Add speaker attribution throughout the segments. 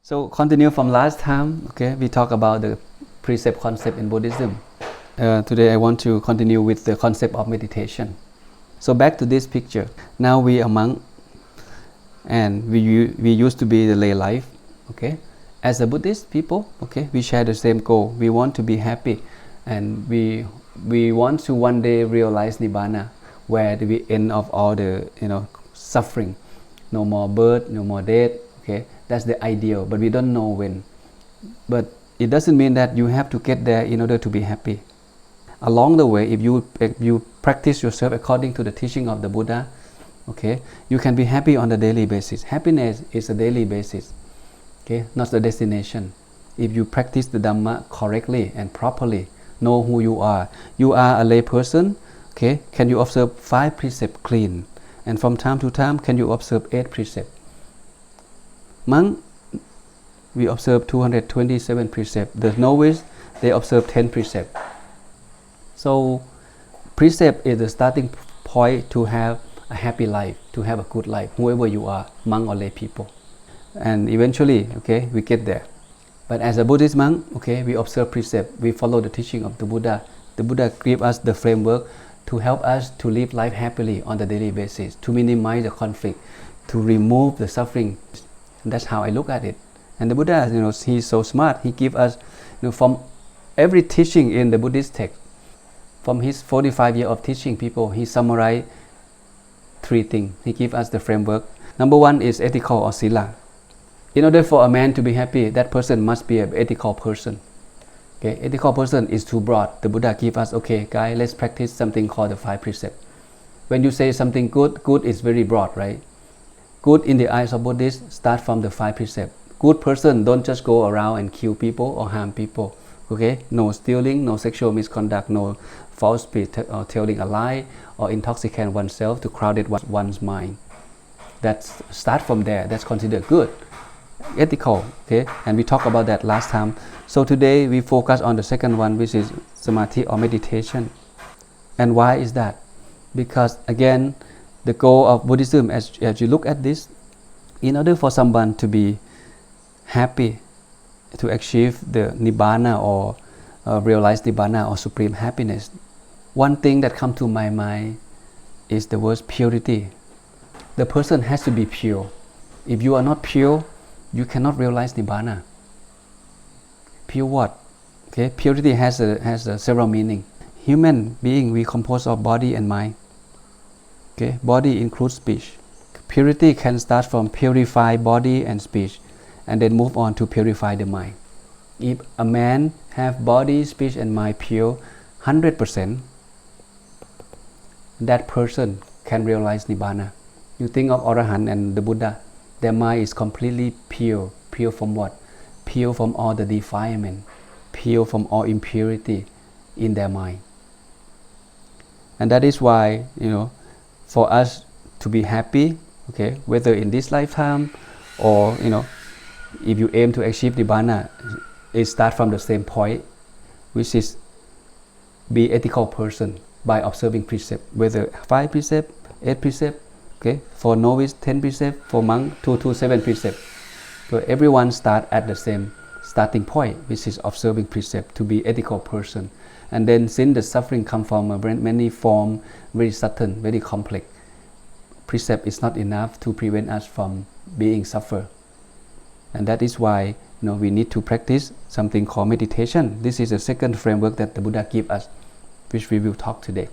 Speaker 1: So continue from last time, okay, we talk about the precept concept in Buddhism. Today I want to continue with the concept of meditation. So back to this picture. Now we are monk and we used to be the lay life, okay. As a Buddhist people, okay, we share the same goal. We want to be happy and we want to one day realize Nibbana, where the end of all the suffering. No more birth, no more death, okay. That's the ideal, but we don't know when. But it doesn't mean that you have to get there in order to be happy. Along the way, if you practice yourself according to the teaching of the Buddha, okay, you can be happy on a daily basis. Happiness is a daily basis, okay, not the destination. If you practice the Dhamma correctly and properly, know who you are. You are a lay person, okay. Can you observe 5 precepts clean? And from time to time, can you observe 8 precepts? Monk, we observe 227 precepts. The novice, they observe 10 precepts. So precept is the starting point to have a happy life, to have a good life, whoever you are, monk or lay people. And eventually, okay, we get there. But as a Buddhist monk, okay, we observe precept, we follow the teaching of the Buddha. The Buddha gave us the framework to help us to live life happily on the daily basis, to minimize the conflict, to remove the suffering. And that's how I look at it. And the Buddha, he's so smart. He gives us, from every teaching in the Buddhist text, from his 45 years of teaching people, he summarized 3 things. He gives us the framework. Number 1 is ethical or sila. In order for a man to be happy, that person must be an ethical person. Okay, ethical person is too broad. The Buddha gives us, okay, guys, let's practice something called the 5 precepts. When you say something good, good is very broad, right? Good in the eyes of Buddhists start from the 5 precepts. Good person don't just go around and kill people or harm people. Okay, no stealing, no sexual misconduct, no false speech or telling a lie or intoxicate oneself to crowd one's mind. That's start from there. That's considered good, ethical. Okay, and we talked about that last time. So today we focus on the second one, which is samadhi or meditation. And why is that? Because again, the goal of Buddhism, as you look at this, in order for someone to be happy, to achieve the Nibbana or realize Nibbana or supreme happiness, one thing that comes to my mind is the word purity. The person has to be pure. If you are not pure, you cannot realize Nibbana. Pure what? Okay, purity has several meanings. Human being, we compose of body and mind. Okay, body includes speech. Purity can start from purify body and speech, and then move on to purify the mind. If a man have body, speech, and mind pure 100%, that person can realize Nibbana. You think of Arahant and the Buddha, their mind is completely pure. Pure from what? Pure from all the defilement, pure from all impurity in their mind. And that is why, for us to be happy, okay, whether in this lifetime or, if you aim to achieve Nibbana, it starts from the same point, which is be ethical person by observing precept, whether 5 precept, 8 precept, okay, for novice 10 precept, for monk 227 precept. So everyone start at the same starting point, which is observing precept, to be ethical person. And then since the suffering come from many forms, very subtle, very complex, precept is not enough to prevent us from being suffer. And that is why we need to practice something called meditation. This is the second framework that the Buddha gave us, which we will talk today.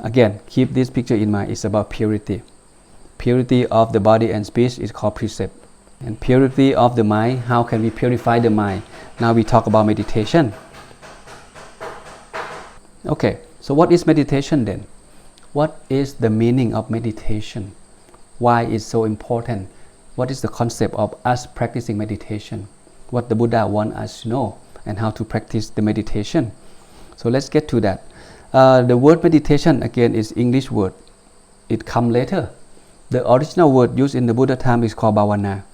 Speaker 1: Again, keep this picture in mind. It's about purity. Purity of the body and speech is called precept. And purity of the mind, how can we purify the mind? Now we talk about meditation. Okay, so what is meditation then? What is the meaning of meditation? Why is so important? What is the concept of us practicing meditation? What the Buddha wants us to know and how to practice the meditation. So let's get to that. The word meditation again is English word. It comes later. The original word used in the Buddha time is called bhavana.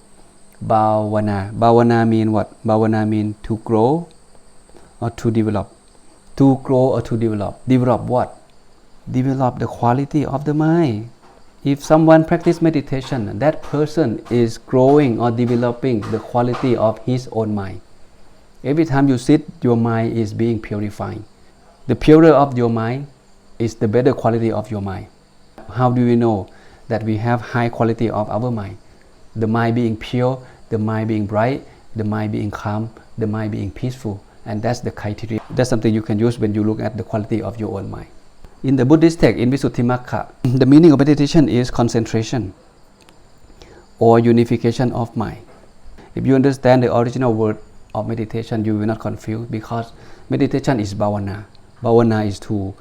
Speaker 1: Bhavana. Bhavana mean what? Bhavana mean to grow or to develop. To grow or to develop. Develop what? Develop the quality of the mind. If someone practice meditation, that person is growing or developing the quality of his own mind. Every time you sit, your mind is being purified. The purer of your mind is the better quality of your mind. How do we know that we have high quality of our mind? The mind being pure, the mind being bright, the mind being calm, the mind being peaceful. And that's the criteria. That's something you can use when you look at the quality of your own mind. In the Buddhist text, in Visuddhimagga, the meaning of meditation is concentration or unification of mind. If you understand the original word of meditation, you will not confuse, because meditation is bhavana. Bhavana is to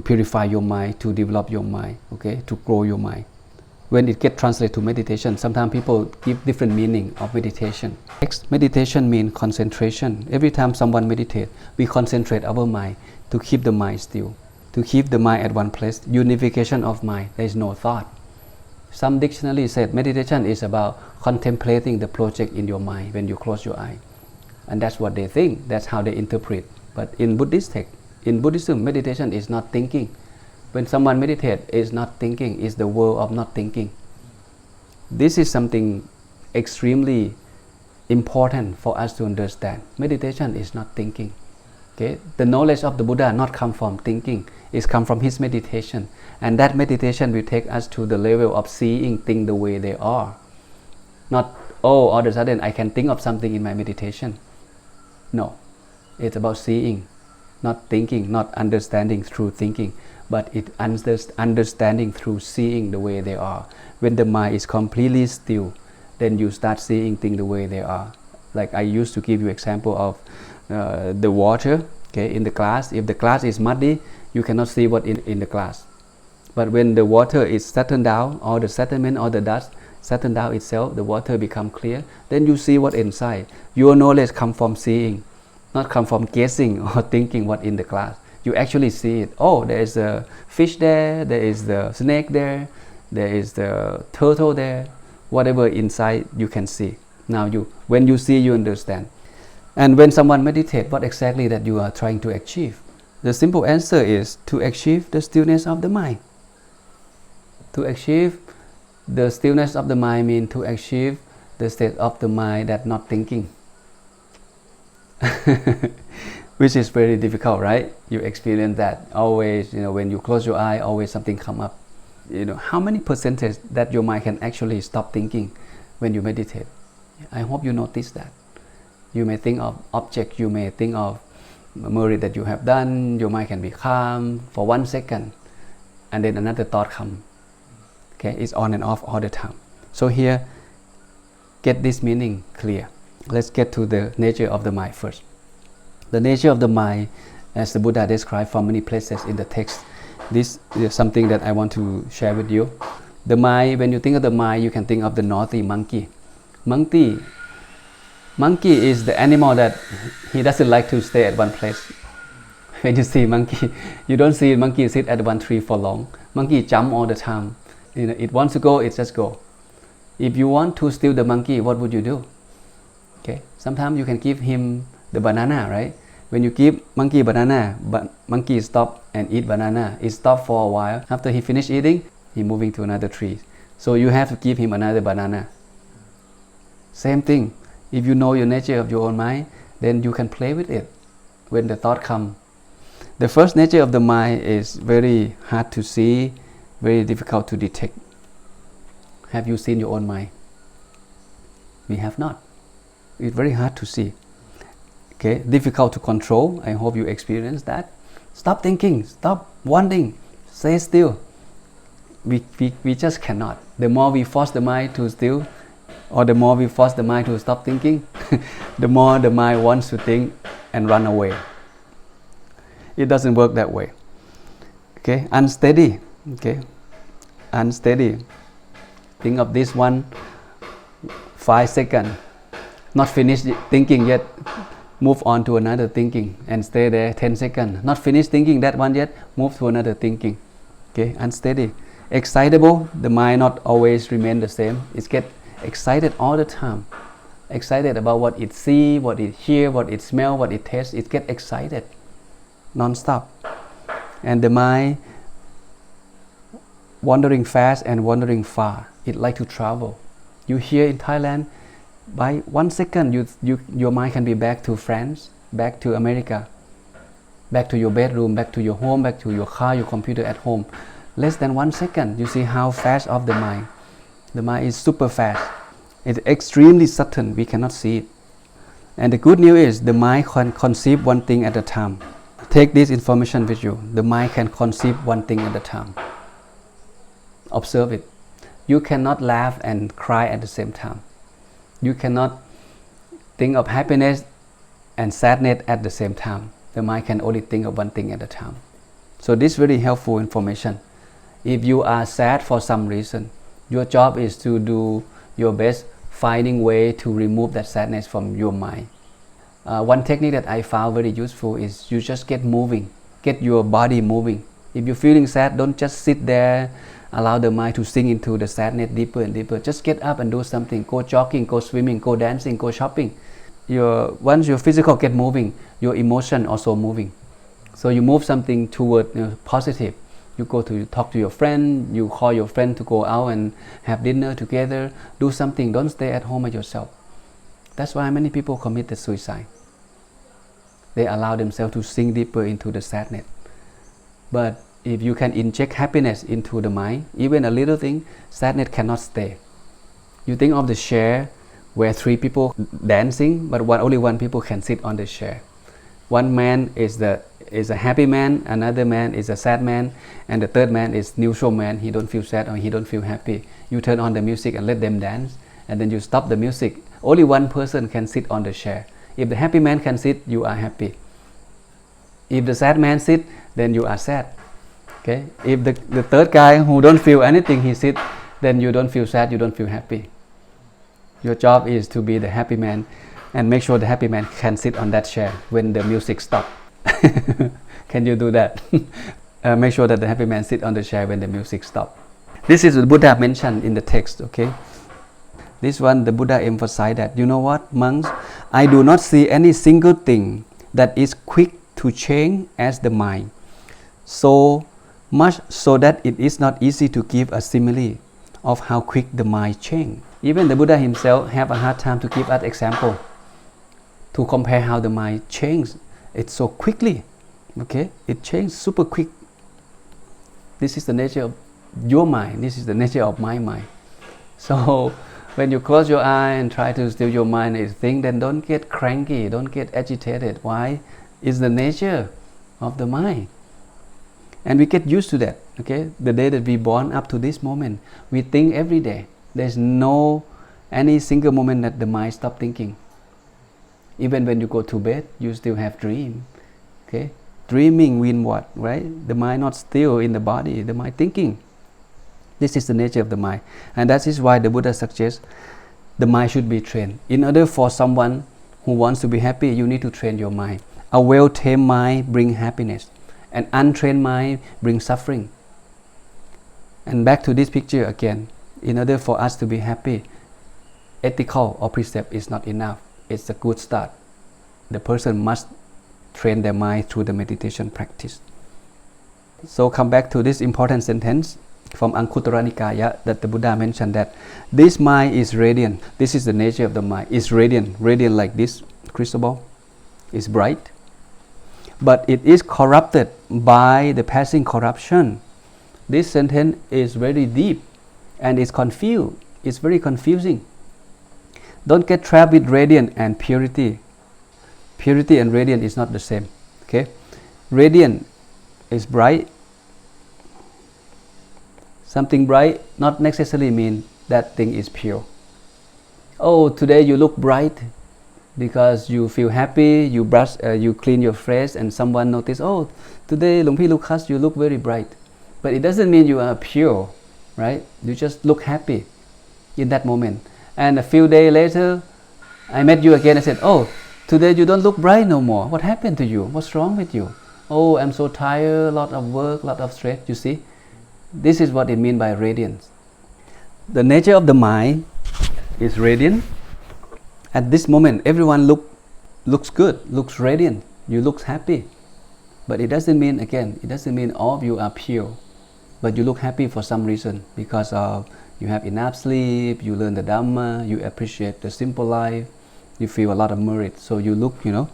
Speaker 1: purify your mind, to develop your mind, okay, to grow your mind. When it gets translated to meditation, sometimes people give different meaning of meditation. Next, meditation means concentration. Every time someone meditates, we concentrate our mind to keep the mind still, to keep the mind at one place. Unification of mind, there is no thought. Some dictionaries said meditation is about contemplating the project in your mind when you close your eye. And that's what they think, that's how they interpret. But in Buddhist text, in Buddhism, meditation is not thinking. When someone meditates, it's not thinking, it's the world of not thinking. This is something extremely important for us to understand. Meditation is not thinking. Okay? The knowledge of the Buddha not come from thinking, it's come from his meditation. And that meditation will take us to the level of seeing things the way they are. Not, oh, all of a sudden I can think of something in my meditation. No, it's about seeing, not thinking, not understanding through thinking, but it understanding through seeing the way they are. When the mind is completely still, then you start seeing things the way they are. Like I used to give you example of the water, okay, in the glass. If the glass is muddy, you cannot see what in the glass. But when the water is settled down, or the sediment or the dust settled down itself, the water become clear, then you see what inside. Your knowledge come from seeing, not come from guessing or thinking what in the glass. You actually see it. Oh, there is a fish there, there is the snake there, there is the turtle there. Whatever inside you can see. Now when you see, you understand. And when someone meditates, what exactly that you are trying to achieve? The simple answer is to achieve the stillness of the mind. To achieve the stillness of the mind means to achieve the state of the mind that not thinking. Which is very difficult, right? You experience that always, when you close your eye, always something come up. How many percentage that your mind can actually stop thinking when you meditate? I hope you notice that. You may think of object, you may think of memory that you have done, your mind can be calm for 1 second, and then another thought comes. Okay, it's on and off all the time. So here, get this meaning clear. Let's get to the nature of the mind first. The nature of the mind, as the Buddha described from many places in the text, this is something that I want to share with you. The mind, when you think of the mind, you can think of the naughty monkey. Monkey is the animal that he doesn't like to stay at one place. When you see monkey, you don't see monkey sit at one tree for long. Monkey jump all the time. It wants to go, it just go. If you want to steal the monkey, what would you do? Okay, sometimes you can give him the banana, right? When you give monkey banana, monkey stop and eat banana. It stop for a while. After he finish eating, he moving to another tree. So you have to give him another banana. Same thing. If you know your nature of your own mind, then you can play with it when the thought come. The first nature of the mind is very hard to see, very difficult to detect. Have you seen your own mind? We have not. It's very hard to see. Okay, difficult to control. I hope you experience that. Stop thinking, stop wanting, stay still. We just cannot. The more we force the mind to still, or the more we force the mind to stop thinking, the more the mind wants to think and run away. It doesn't work that way. Okay, unsteady. Okay, unsteady. Think of this one, 5 seconds. Not finished thinking yet. Move on to another thinking and stay there 10 seconds. Not finished thinking that one yet. Move to another thinking. Okay, unsteady. Excitable. The mind not always remain the same. It get excited all the time. Excited about what it see, what it hear, what it smell, what it taste. It get excited non-stop. And the mind wandering fast and wandering far. It like to travel. You here in Thailand, by 1 second, your mind can be back to France, back to America, back to your bedroom, back to your home, back to your car, your computer at home. Less than 1 second. You see how fast of the mind. The mind is super fast. It's extremely subtle. We cannot see it. And the good news is the mind can conceive one thing at a time. Take this information with you. The mind can conceive one thing at a time. Observe it. You cannot laugh and cry at the same time. You cannot think of happiness and sadness at the same time. The mind can only think of one thing at a time. So this is very helpful information. If you are sad for some reason, your job is to do your best finding way to remove that sadness from your mind. One technique that I found very useful is you just get moving, get your body moving. If you're feeling sad, don't just sit there, allow the mind to sink into the sadness deeper and deeper. Just get up and do something. Go jogging, go swimming, go dancing, go shopping. Once your physical get moving, your emotion also moving. So you move something toward positive. You go to talk to your friend, you call your friend to go out and have dinner together, do something. Don't stay at home by yourself. That's why many people committed suicide. They allow themselves to sink deeper into the sadness. But if you can inject happiness into the mind, even a little thing, sadness cannot stay. You think of the chair where 3 people dancing, but only one people can sit on the chair. One man is a happy man, another man is a sad man, and the third man is neutral man. He don't feel sad or he don't feel happy. You turn on the music and let them dance, and then you stop the music. Only one person can sit on the chair. If the happy man can sit, you are happy. If the sad man sit, then you are sad. Okay? If the third guy who don't feel anything, he sit, then you don't feel sad, you don't feel happy. Your job is to be the happy man and make sure the happy man can sit on that chair when the music stops. Can you do that? Make sure that the happy man sit on the chair when the music stops. This is what Buddha mentioned in the text, okay? This one, the Buddha emphasized that, you know what, monks? I do not see any single thing that is quick to change as the mind. So much so that it is not easy to give a simile of how quick the mind changes. Even the Buddha himself have a hard time to give us example to compare how the mind changes. It's so quickly, okay? It changes super quick. This is the nature of your mind. This is the nature of my mind. So when you close your eye and try to still your mind and think, then don't get cranky, don't get agitated. Why? It's the nature of the mind. And we get used to that, okay? The day that we born up to this moment, we think every day. There's no any single moment that the mind stop thinking. Even when you go to bed, you still have dream, okay? Dreaming means what, right? The mind not still in the body, the mind thinking. This is the nature of the mind. And that is why the Buddha suggests the mind should be trained. In order for someone who wants to be happy, you need to train your mind. A well-tamed mind brings happiness. An untrained mind brings suffering. And back to this picture again. In order for us to be happy, ethical or precept is not enough. It's a good start. The person must train their mind through the meditation practice. So come back to this important sentence from Anguttara Nikaya that the Buddha mentioned, that this mind is radiant. This is the nature of the mind. It's radiant like this crystal ball. It's bright. But it is corrupted by the passing corruption. This sentence is very deep and it's confused. It's very confusing. Don't get trapped with radiant and purity. Purity and radiant is not the same. Okay? Radiant is bright. Something bright not necessarily mean that thing is pure. Oh, today you look bright because you feel happy, you brush, you clean your face, and someone notice, oh, today Luang Pi Lucas, you look very bright. But it doesn't mean you are pure, right? You just look happy in that moment. And a few days later, I met you again. I said, oh, today you don't look bright no more. What happened to you? What's wrong with you? Oh, I'm so tired, a lot of work, a lot of stress. You see, this is what it means by radiance. The nature of the mind is radiant. At this moment, everyone looks good, looks radiant. You look happy. But it doesn't mean, again, it doesn't mean all of you are pure. but you look happy for some reason, because of you have enough sleep, you learn the Dhamma, you appreciate the simple life, you feel a lot of merit. So you look, you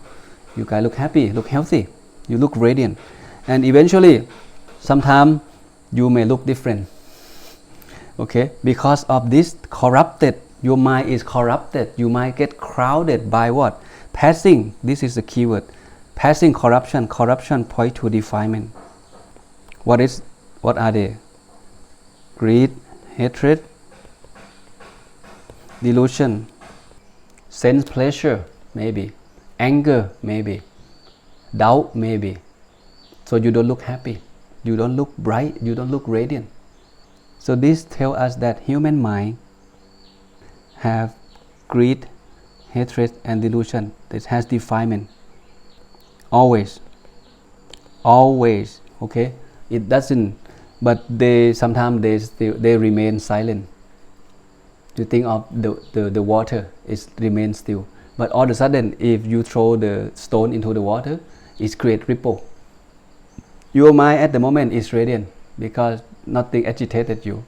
Speaker 1: guys look happy, look healthy, you look radiant. And eventually, sometimes you may look different. Okay, because of this corrupted, your mind is corrupted. You might get crowded by what? Passing, this is the keyword. Passing corruption. Corruption point to defilement. What are they? Greed, hatred, delusion, sense pleasure, maybe, anger, maybe, doubt, maybe. So you don't look happy, you don't look bright, you don't look radiant. So this tells us that human mind have greed, hatred, and delusion. It has defilement. Always. Okay. It doesn't. But sometimes they remain silent. You think of the water, it remains still. But all of a sudden, if you throw the stone into the water, it creates ripple. Your mind at the moment is radiant because nothing agitated you.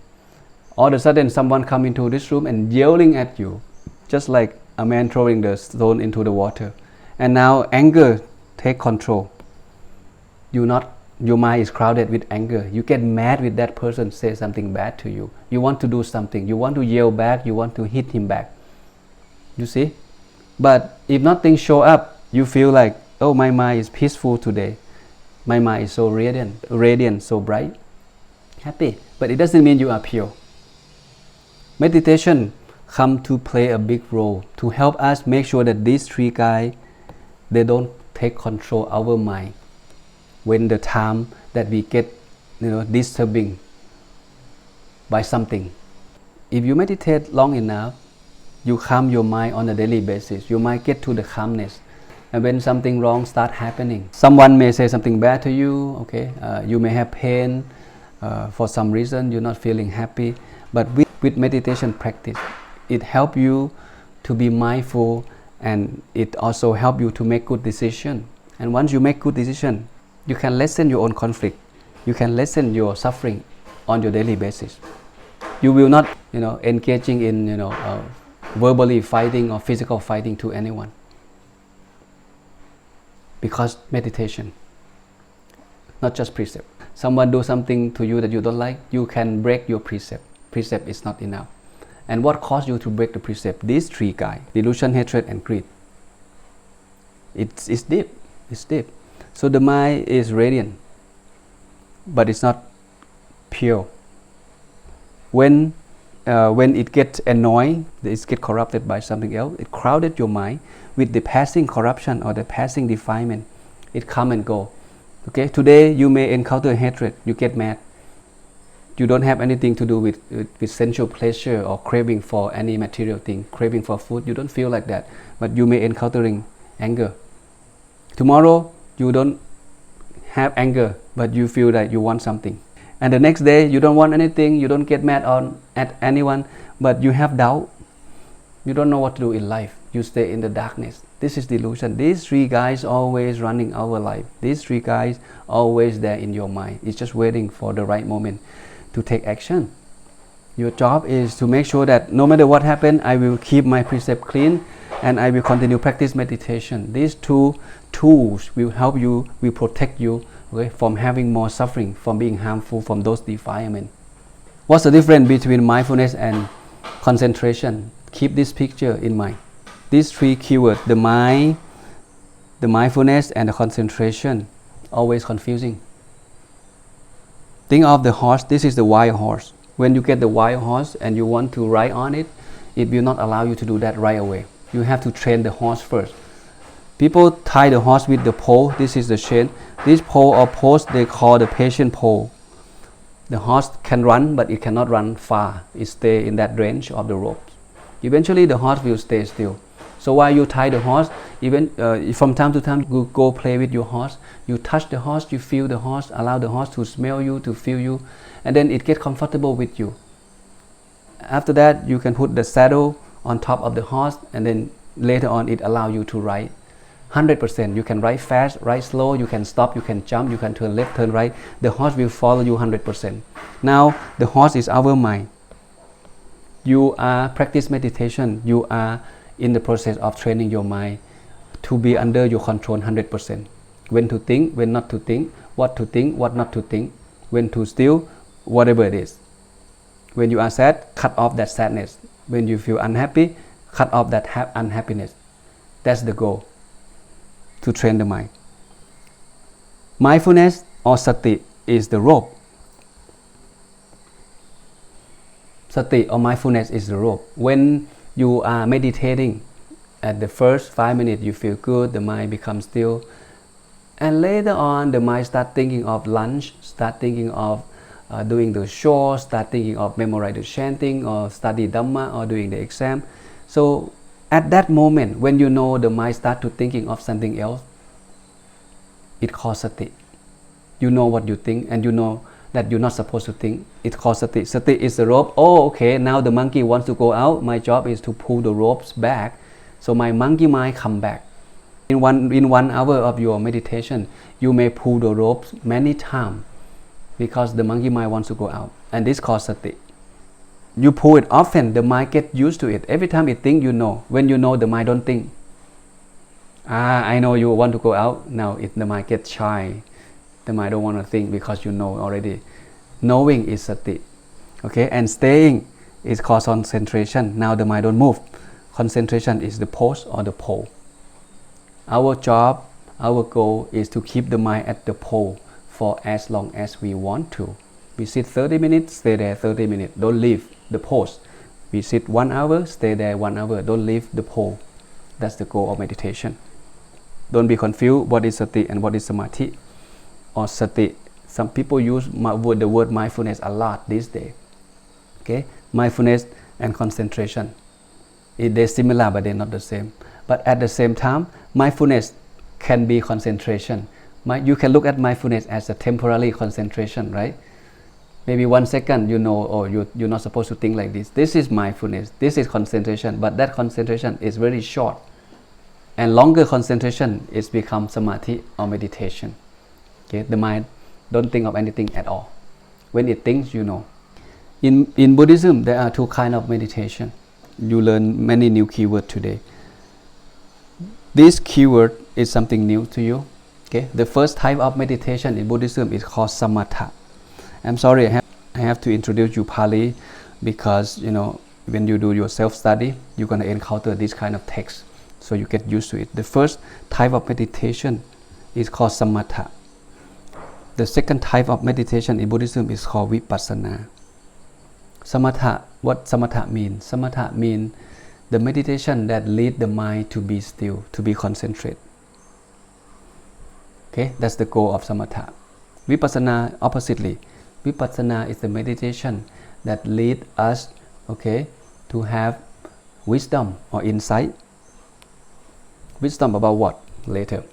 Speaker 1: All of a sudden, someone come into this room and yelling at you, just like a man throwing the stone into the water. And now anger take control. Your mind is crowded with anger. You get mad with that person, say something bad to you. You want to do something. You want to yell back. You want to hit him back. You see? But if nothing show up, you feel like, oh, my mind is peaceful today. My mind is so radiant, so bright, happy. But it doesn't mean you are pure. Meditation come to play a big role to help us make sure that these three guys, they don't take control of our mind when the time that we get disturbing by something. If you meditate long enough, you calm your mind on a daily basis. You might get to the calmness. And when something wrong start happening, someone may say something bad to you, okay? You may have pain for some reason, you're not feeling happy. But with meditation practice, it helps you to be mindful, and it also helps you to make good decisions. And once you make good decisions, you can lessen your own conflict. You can lessen your suffering on your daily basis. You will not, engaging in, verbally fighting or physical fighting to anyone. Because meditation, not just precept. Someone do something to you that you don't like, you can break your precept. Precept is not enough. And what caused you to break the precept? These three guys: delusion, hatred, and greed. It's deep. It's deep. So the mind is radiant, but it's not pure. When it gets annoyed, it gets corrupted by something else. It crowded your mind with the passing corruption or the passing defilement. It come and go. Okay, today you may encounter hatred. You get mad. You don't have anything to do with sensual pleasure or craving for any material thing, craving for food. You don't feel like that, but you may encountering anger. Tomorrow you don't have anger, but you feel that you want something. And the next day you don't want anything. You don't get mad at anyone, but you have doubt. You don't know what to do in life. You stay in the darkness. This is delusion. These three guys always running our life. These three guys always there in your mind. It's just waiting for the right moment to take action. Your job is to make sure that no matter what happens, I will keep my precept clean and I will continue practice meditation. These two tools will help you, will protect you, okay, from having more suffering, from being harmful, from those defilements. What's the difference between mindfulness and concentration? Keep this picture in mind. These three keywords, the mind, the mindfulness, and the concentration, always confusing. Think of the horse. This is the wild horse. When you get the wild horse and you want to ride on it, it will not allow you to do that right away. You have to train the horse first. People tie the horse with the pole. This is the chain. This pole or post they call the patient pole. The horse can run, but it cannot run far. It stays in that range of the rope. Eventually the horse will stay still. So while you tie the horse, even from time to time you go play with your horse. You touch the horse, you feel the horse, allow the horse to smell you, to feel you, and then it gets comfortable with you. After that, you can put the saddle on top of the horse, and then later on it allows you to ride 100%. You can ride fast, ride slow, you can stop, you can jump, you can turn left, turn right. The horse will follow you 100%. Now the horse is our mind. You are practice meditation. You are in the process of training your mind to be under your control 100%. When to think, when not to think, what not to think, when to still, whatever it is. When you are sad, cut off that sadness. When you feel unhappy, cut off that unhappiness. That's the goal, to train the mind. Mindfulness or sati is the rope. Sati or mindfulness is the rope. When you are meditating, at the first 5 minutes you feel good, the mind becomes still, and later on the mind start thinking of lunch, start thinking of doing the chores, start thinking of memorize the chanting or study Dhamma or doing the exam. So at that moment, when you know the mind start to thinking of something else, it calls sati. You know what you think and you know that you're not supposed to think. It calls sati. Sati is the rope. Oh, okay, now the monkey wants to go out. My job is to pull the ropes back, so my monkey mind come back. In 1 hour of your meditation, you may pull the ropes many times because the monkey mind wants to go out, and this calls sati. You pull it often, the mind get used to it. Every time it think, you know. When you know, the mind don't think. I know you want to go out. Now the mind gets shy. The mind don't want to think because you know already. Knowing is sati. Okay, and staying is called concentration. Now the mind don't move. Concentration is the pose or the pole. Our job, our goal is to keep the mind at the pole for as long as we want to. We sit 30 minutes, stay there 30 minutes. Don't leave the pose. We sit 1 hour, stay there 1 hour. Don't leave the pole. That's the goal of meditation. Don't be confused what is sati and what is samadhi or sati. Some people use the word mindfulness a lot these days. Okay, mindfulness and concentration. They're similar, but they're not the same. But at the same time, mindfulness can be concentration. You can look at mindfulness as a temporary concentration, right? Maybe 1 second, you know, oh, you're not supposed to think like this. This is mindfulness. This is concentration. But that concentration is very short. And longer concentration is become samadhi or meditation. Okay, the mind don't think of anything at all. When it thinks, you know. In Buddhism, there are 2 kinds of meditation. You learn many new keywords today. This keyword is something new to you. Okay, the first type of meditation in Buddhism is called samatha. I'm sorry, I have to introduce you Pali because, you know, when you do your self-study, you're going to encounter this kind of text, so you get used to it. The first type of meditation is called samatha. The second type of meditation in Buddhism is called vipassana. Samatha, what samatha means? Samatha means the meditation that leads the mind to be still, to be concentrated. Okay, that's the goal of samatha. Vipassana, oppositely. Vipassana is the meditation that leads us, okay, to have wisdom or insight. Wisdom about what? Later.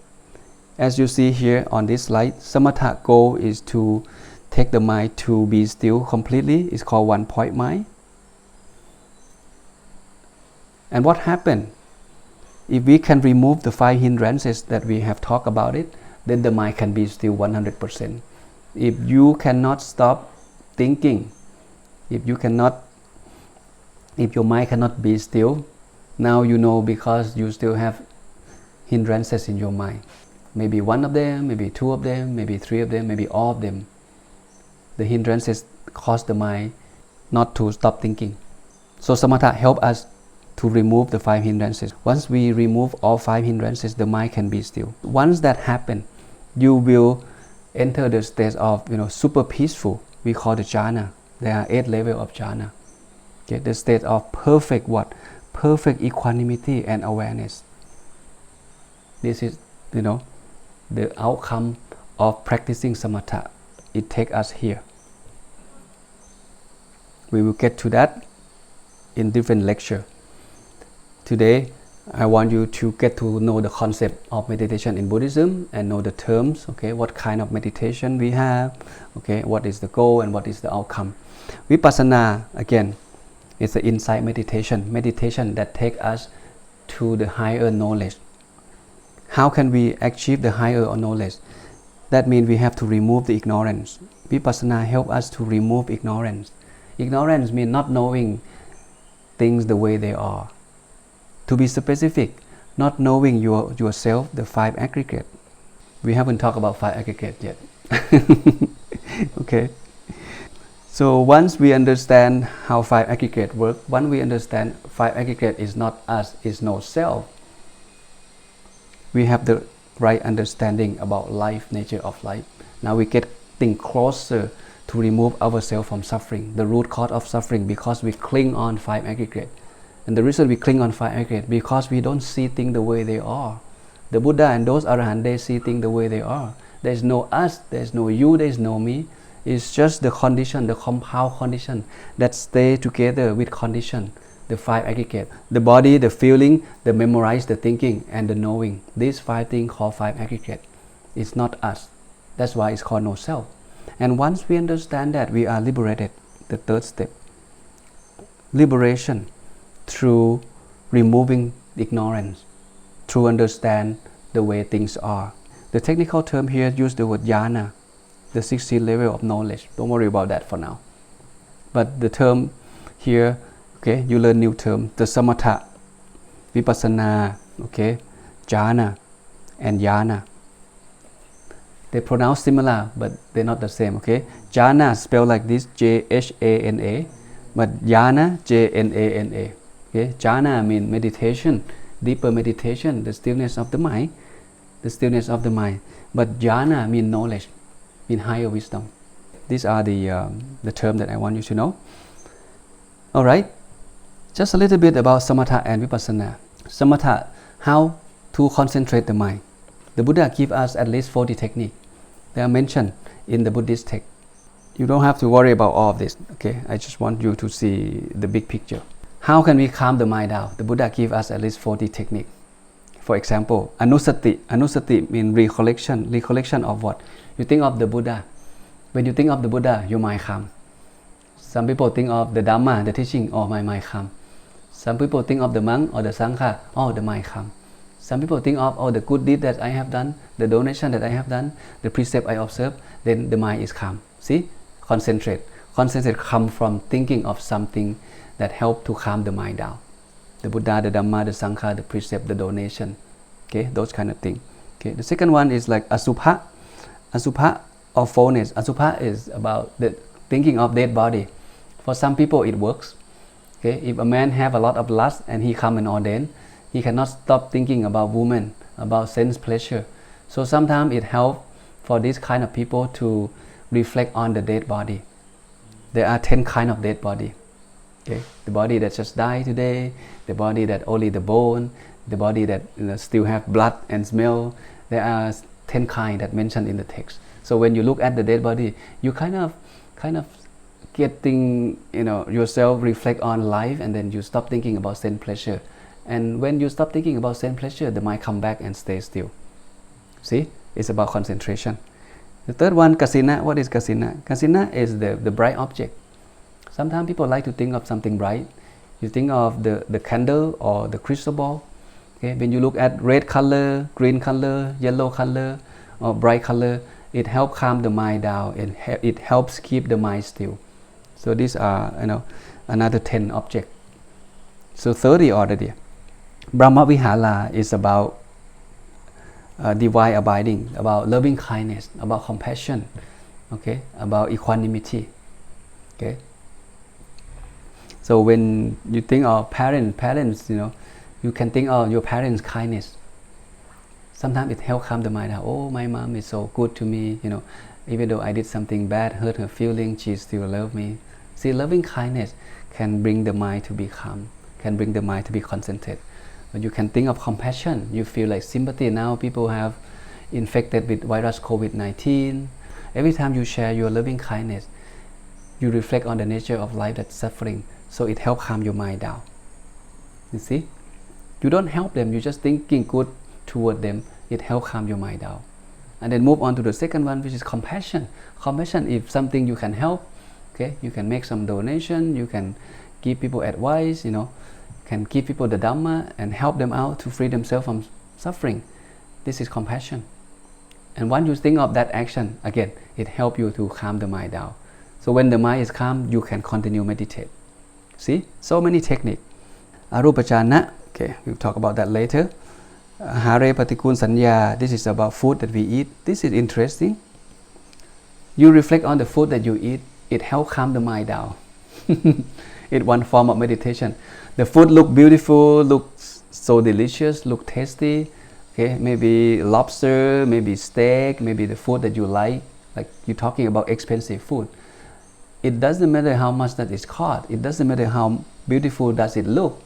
Speaker 1: As you see here on this slide, samatha goal is to take the mind to be still completely. It's called one point mind. And what happened? If we can remove the 5 hindrances that we have talked about it, then the mind can be still 100%. If you cannot stop thinking, if your mind cannot be still, now you know because you still have hindrances in your mind. Maybe 1 of them, maybe 2 of them, maybe 3 of them, maybe all of them. The hindrances cause the mind not to stop thinking. So samatha help us to remove the 5 hindrances. Once we remove all 5 hindrances, the mind can be still. Once that happens, you will enter the state of, super peaceful. We call the jhana. There are 8 levels of jhana. Okay, the state of perfect what? Perfect equanimity and awareness. This is, the outcome of practicing samatha. It takes us here. We will get to that in different lecture. Today, I want you to get to know the concept of meditation in Buddhism and know the terms, okay, what kind of meditation we have, okay, what is the goal and what is the outcome. Vipassana, again, is the insight meditation that takes us to the higher knowledge. How can we achieve the higher knowledge? That means we have to remove the ignorance. Vipassana help us to remove ignorance. Ignorance means not knowing things the way they are. To be specific, not knowing yourself, the five aggregate. We haven't talked about five aggregate yet. Okay. So once we understand how five aggregate work, once we understand five aggregate is not us, is no self, we have the right understanding about life, nature of life. Now we getting closer to remove ourselves from suffering, the root cause of suffering, because we cling on five aggregate. And the reason we cling on five aggregate because we don't see things the way they are. The Buddha and those Arahants, they see things the way they are. There's no us, there's no you, there's no me. It's just the condition, the compound condition that stay together with condition, the five aggregate. The body, the feeling, the memorize, the thinking, and the knowing. These five things called five aggregate. It's not us. That's why it's called no self. And once we understand that, we are liberated. The third step. Liberation through removing ignorance, through understand the way things are. The technical term here use the word jhana, the 16th level of knowledge. Don't worry about that for now. But the term here, okay, you learn new term, the samatha, vipassana, okay, jhana, and jhana. They pronounce similar, but they're not the same, okay? Jhana spelled like this, J-H-A-N-A, but jhana, J-N-A-N-A. Okay? Jhana means meditation, deeper meditation, the stillness of the mind, the stillness of the mind. But jhana means knowledge, means higher wisdom. These are the term that I want you to know. All right, just a little bit about samatha and vipassana. Samatha, how to concentrate the mind. The Buddha give us at least 40 techniques. They are mentioned in the Buddhist text. You don't have to worry about all of this, okay? I just want you to see the big picture. How can we calm the mind down? The Buddha give us at least 40 techniques. For example, anusati. Anusati means recollection. Recollection of what? You think of the Buddha. When you think of the Buddha, your mind calm. Some people think of the Dhamma, the teaching, oh, my mind calm. Some people think of the monk or the Sangha, oh, the mind calm. Some people think of, oh, the good deed that I have done, the donation that I have done, the precept I observe, then the mind is calm. See? Concentrate. Concentrate come from thinking of something that help to calm the mind down. The Buddha, the Dhamma, the Sangha, the precept, the donation. Okay, those kind of things. Okay, the second one is like asubha. Asubha or fullness. Asubha is about the thinking of dead body. For some people it works. Okay, if a man have a lot of lust and he come and ordain, he cannot stop thinking about women, about sense pleasure. So sometimes it helps for this kind of people to reflect on the dead body. There are 10 kinds of dead body. Okay? The body that just died today, the body that only the bone, the body that still have blood and smell. There are 10 kinds that mentioned in the text. So when you look at the dead body, you kind of getting yourself reflect on life, and then you stop thinking about sense pleasure. And when you stop thinking about sense pleasure, the mind come back and stay still. See, it's about concentration. The third one, kasina. What is kasina? Kasina is the bright object. Sometimes people like to think of something bright. You think of the candle or the crystal ball. Okay? When you look at red color, green color, yellow color, or bright color, it helps calm the mind down. It helps keep the mind still. So these are another 10 objects. So 30 already. Brahma Vihara is about divine abiding, about loving kindness, about compassion, okay, about equanimity. Okay. So when you think of parents, you can think of your parents' kindness. Sometimes it helps calm the mind down. Oh, my mom is so good to me, even though I did something bad, hurt her feelings, she still loves me. See, loving kindness can bring the mind to be calm, can bring the mind to be concentrated. But you can think of compassion. You feel like sympathy. Now people have infected with virus COVID-19. Every time you share your loving kindness, you reflect on the nature of life that's suffering. So it helps calm your mind down. You see? You don't help them. You're just thinking good toward them. It helps calm your mind down. And then move on to the second one, which is compassion. Compassion, if something you can help, okay, you can make some donation, you can give people advice, can give people the Dhamma and help them out to free themselves from suffering. This is compassion. And once you think of that action, again, it helps you to calm the mind down. So when the mind is calm, you can continue meditate. See, so many techniques. Arupachana, okay, we'll talk about that later. Hare Patikun Sanya, this is about food that we eat. This is interesting. You reflect on the food that you eat, it helps calm the mind down. It's one form of meditation. The food look beautiful, looks so delicious, look tasty. Okay, maybe lobster, maybe steak, maybe the food that you like you're talking about expensive food. It doesn't matter how much that is cost. It doesn't matter how beautiful does it look.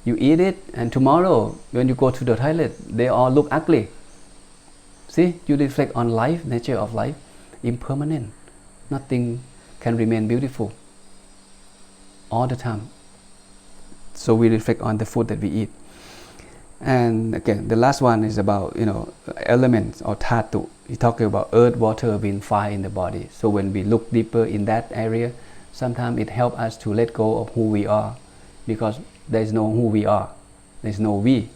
Speaker 1: You eat it, and tomorrow when you go to the toilet, they all look ugly. See, you reflect on life, nature of life, impermanent. Nothing can remain beautiful all the time. So we reflect on the food that we eat. And again, the last one is about elements or dhatu. We're talking about earth, water, wind, fire in the body. So when we look deeper in that area, sometimes it helps us to let go of who we are, because there is no who we are. There is no we.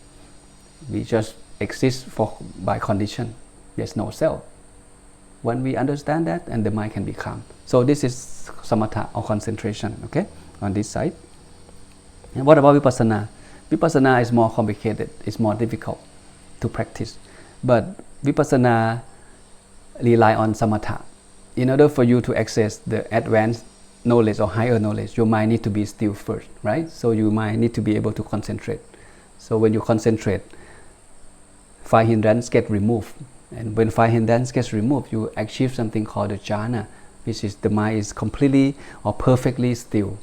Speaker 1: We just exist by condition. There's no self. When we understand that, and the mind can be calm. So this is samatha or concentration, okay, on this side. And what about vipassana? Vipassana is more complicated. It's more difficult to practice. But vipassana rely on samatha. In order for you to access the advanced knowledge or higher knowledge, your mind need to be still first, right? So your mind need to be able to concentrate. So when you concentrate, 5 hindrance get removed. And when 5 hindrance gets removed, you achieve something called the jhana, which is the mind is completely or perfectly still,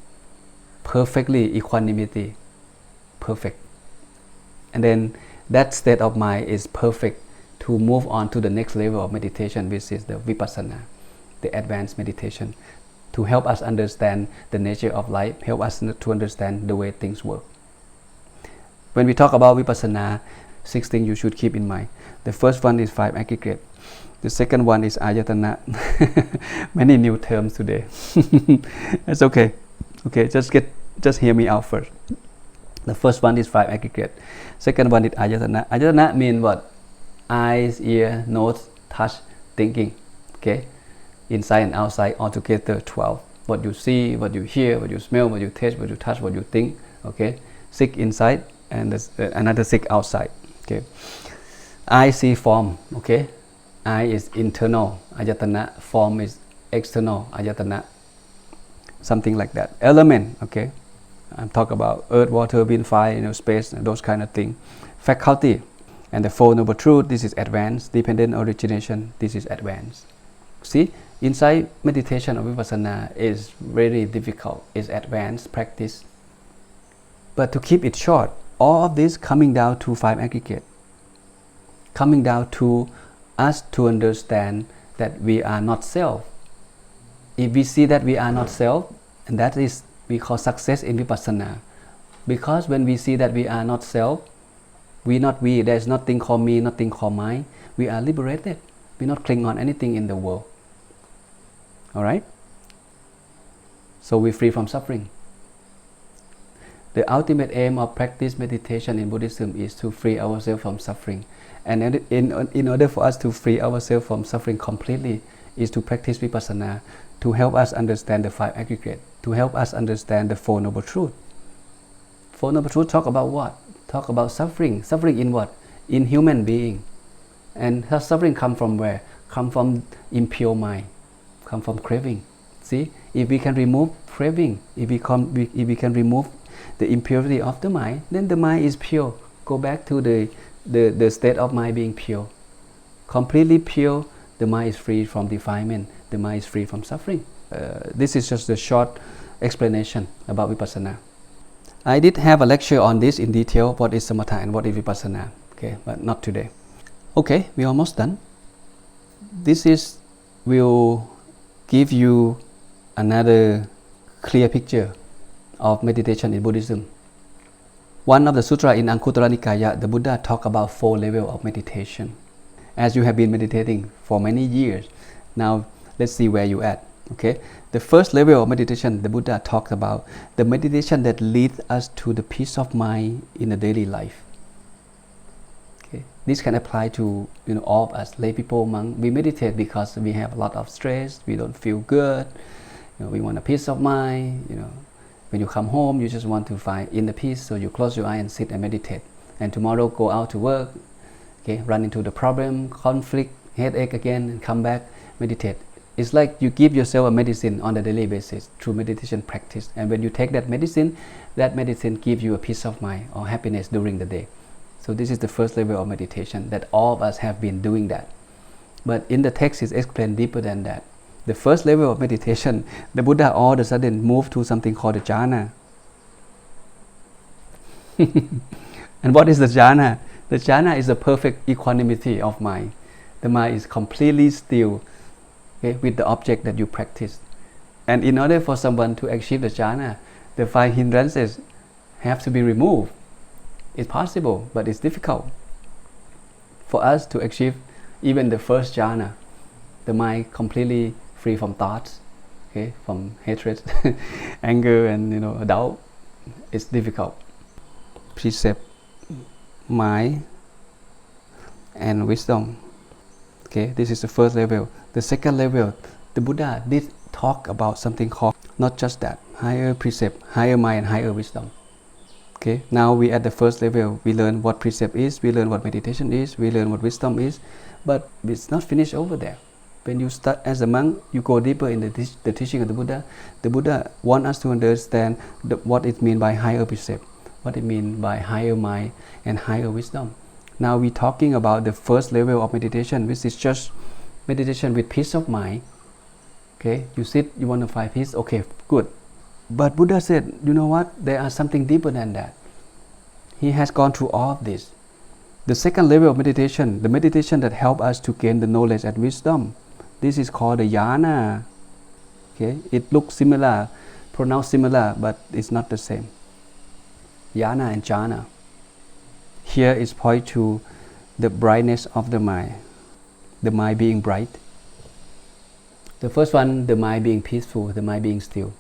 Speaker 1: perfectly equanimity, perfect. And then that state of mind is perfect to move on to the next level of meditation, which is the vipassana, the advanced meditation, to help us understand the nature of life, help us to understand the way things work. When we talk about vipassana, 6 things you should keep in mind. The first one is 5 aggregate. The second one is ayatana. Many new terms today. It's okay. Okay, just hear me out first. The first one is 5 aggregate. Second one is ayatana. Ayatana means what? Eyes, ear, nose, touch, thinking. Okay, inside and outside, altogether 12. What you see, what you hear, what you smell, what you taste, what you touch, what you think. Okay, 6 inside and another 6 outside. Okay, eye see form. Okay, eye is internal ayatana, form is external ayatana, something like that. Element. Okay, I'm talking about earth, water, wind, fire, space, and those kind of things. Faculty and the Four Noble Truths. This is advanced. Dependent origination. This is advanced. See, inside meditation of vipassana is very difficult. It's advanced practice. But to keep it short, all of this coming down to 5 aggregate, coming down to us to understand that we are not self. If we see that we are not self, and that is we call success in vipassana. Because when we see that we are not self, we not we, there is nothing called me, nothing called mine, we are liberated. We not cling on anything in the world. Alright? So we're free from suffering. The ultimate aim of practice meditation in Buddhism is to free ourselves from suffering. And in order for us to free ourselves from suffering completely is to practice vipassana, to help us understand the 5 aggregate, to help us understand the Four Noble Truths. Four Noble Truths talk about what? Talk about suffering. Suffering in what? In human being. And suffering come from where? Come from impure mind, come from craving. See, if we can remove craving, if we can remove the impurity of the mind, then the mind is pure. Go back to the state of mind being pure. Completely pure, the mind is free from defilement, the mind is free from suffering. This is just a short explanation about vipassana. I did have a lecture on this in detail, what is samatha and what is vipassana, okay, but not today. Okay, we're almost done. This will give you another clear picture of meditation in Buddhism. One of the sutra in Anguttara Nikaya, the Buddha talked about 4 levels of meditation. As you have been meditating for many years, now let's see where you at. Okay, the first level of meditation, the Buddha talked about the meditation that leads us to the peace of mind in the daily life. Okay, This can apply to all of us, lay people, monk. We meditate because we have a lot of stress. We don't feel good. We want a peace of mind. When you come home, you just want to find inner peace. So you close your eye and sit and meditate. And tomorrow go out to work. Okay, run into the problem, conflict, headache again, and come back, meditate. It's like you give yourself a medicine on a daily basis through meditation practice. And when you take that medicine gives you a peace of mind or happiness during the day. So this is the first level of meditation that all of us have been doing that. But in the text it's explained deeper than that. The first level of meditation, the Buddha all of a sudden moved to something called the jhana. And what is the jhana? The jhana is the perfect equanimity of mind. The mind is completely still, okay, with the object that you practice. And in order for someone to achieve the jhana, the 5 hindrances have to be removed. It's possible, but it's difficult for us to achieve even the first jhana, the mind completely free from thoughts, okay, from hatred, anger, and doubt. It's difficult. Precept, mind, and wisdom. Okay, this is the first level. The second level, the Buddha did talk about something called, not just that, higher precept, higher mind, and higher wisdom. Okay, now we at the first level, we learn what precept is, we learn what meditation is, we learn what wisdom is, but it's not finished over there. When you start as a monk, you go deeper in the teaching of the Buddha. The Buddha wants us to understand what it means by higher precept, what it means by higher mind and higher wisdom. Now we're talking about the first level of meditation, which is just meditation with peace of mind. Okay, you sit, you want to find peace, okay, good. But Buddha said, you know what, there are something deeper than that. He has gone through all of this. The second level of meditation, the meditation that helps us to gain the knowledge and wisdom, this is called the jhana. Okay, it looks similar, pronounced similar, but it's not the same. Jhana and jhana. Here is point to the brightness of the mind being bright. The first one, the mind being peaceful, the mind being still.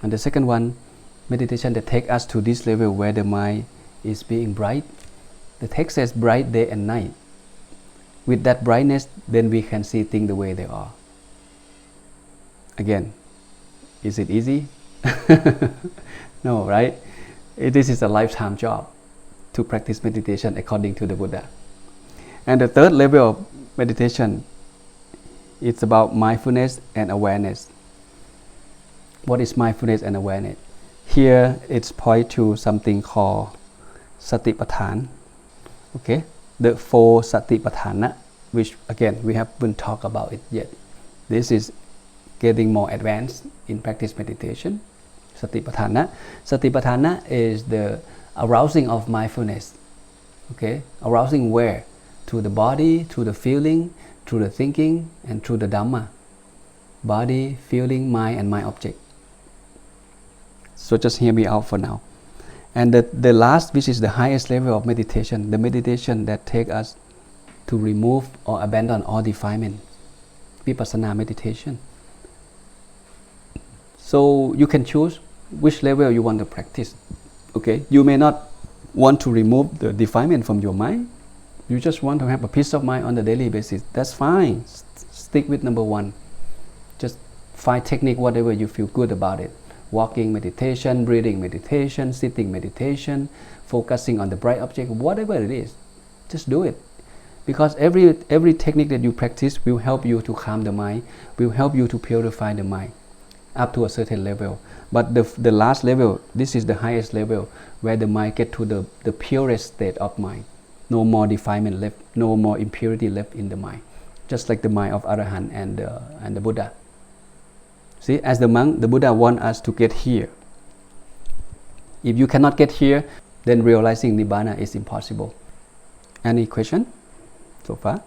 Speaker 1: And the second one, meditation that takes us to this level where the mind is being bright. The text says bright day and night. With that brightness, then we can see things the way they are. Again, is it easy? No, right? This is a lifetime job to practice meditation according to the Buddha. And the third level of meditation, it's about mindfulness and awareness. What is mindfulness and awareness? Here it's point to something called satipatthana. Okay, the 4 satipatthana, which again we haven't talked about it yet. This is getting more advanced in practice meditation. Satipatthana. Satipatthana is the arousing of mindfulness. Okay, arousing where? To the body, to the feeling, through the thinking, and through the Dhamma. Body, feeling, mind, and mind object. So just hear me out for now. And the last, which is the highest level of meditation, the meditation that takes us to remove or abandon all defilement, vipassana meditation. So you can choose which level you want to practice. Okay, you may not want to remove the defilement from your mind. You just want to have a peace of mind on a daily basis. That's fine. Stick with number 1. Just find technique, whatever you feel good about it. Walking meditation, breathing meditation, sitting meditation, focusing on the bright object, whatever it is, just do it. Because every technique that you practice will help you to calm the mind, will help you to purify the mind up to a certain level. But the last level, this is the highest level where the mind gets to the purest state of mind. No more defilement left, no more impurity left in the mind. Just like the mind of Arahant and the Buddha. See, as the monk, the Buddha wants us to get here. If you cannot get here, then realizing Nibbana is impossible. Any question so far?